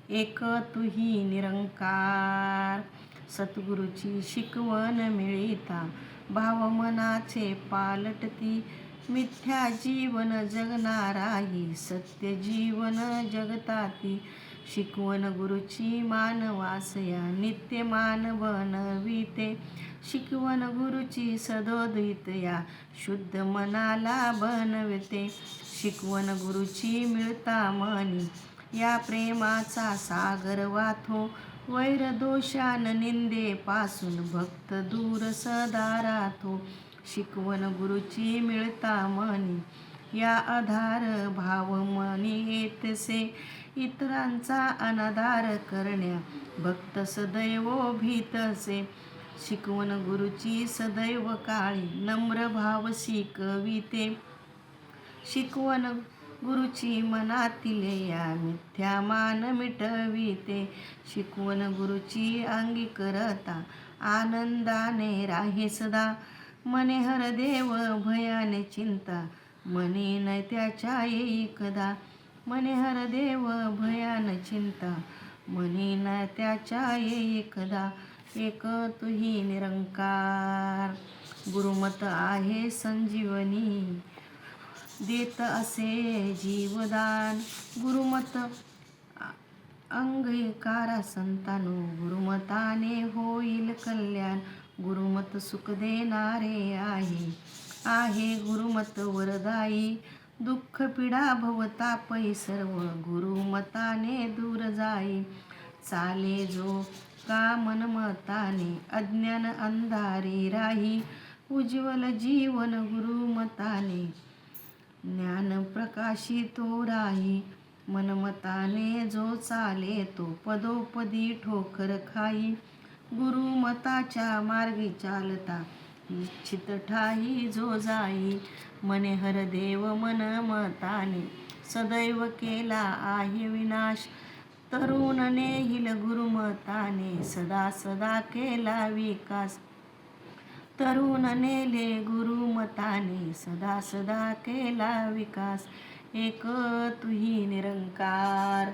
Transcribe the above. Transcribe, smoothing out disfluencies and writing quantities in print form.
एक तुही निरंकार. सद्गुरूची शिकवण मिळिता भाव मनाचे पालटती. मिथ्या जीवन जगणाराही सत्य जीवन जगताती. शिकवण गुरुची मानवास या नित्य मान बनविते. शिकवण गुरुची सदोदित या शुद्ध मनाला बनविते. शिकवण गुरुची मिळता मनी या प्रेमाचा सागर वाथो. वैर दोषान निंदेपासून भक्त दूर सदा राहतो. शिकवण गुरुची मिळता मनी या आधार भाव मनी येतसे. इतरांचा अनादर करण्या भक्त सदैव भीतसे. शिकवण गुरुची सदैव काळी नम्र भाव शिकविते. शिकवण गुरुची मनातील या मिथ्या मान मिटविते. शिकवण गुरुची अंगीकरता आनंदाने राहे सदा. मने हर देव भयाने चिंता मनी न त्याच्या येई कदा. मने हर देव भयान चिंता मनी न त्याच्या येई कदा. एक तुही निरंकार. गुरुमत आहे संजीवनी देत असे जीवदान. गुरुमत अंगीकारा संतांनो गुरुमताने होईल कल्याण. गुरुमत सुख देणारे आहे गुरुमत वरदायी. दुःख पीडा भवतापै सर्व गुरुमताने दूर जाई. चाले जो का मनमताने अज्ञान अंधारी राही. उज्ज्वल जीवन गुरुमताने ज्ञान प्रकाशितो राही. मनमताने जो चाले तो पदोपदी ठोकर खाई. गुरुमताच्या मार्गी चालता इच्छित ठाई जो जाई. मने हर देव मनमताने सदैव केला आहे विनाश. तरुण नेईल गुरुमताने सदा सदा केला विकास. तरुण नेले गुरुमताने सदा सदा केला विकास. एक तुही निरंकार.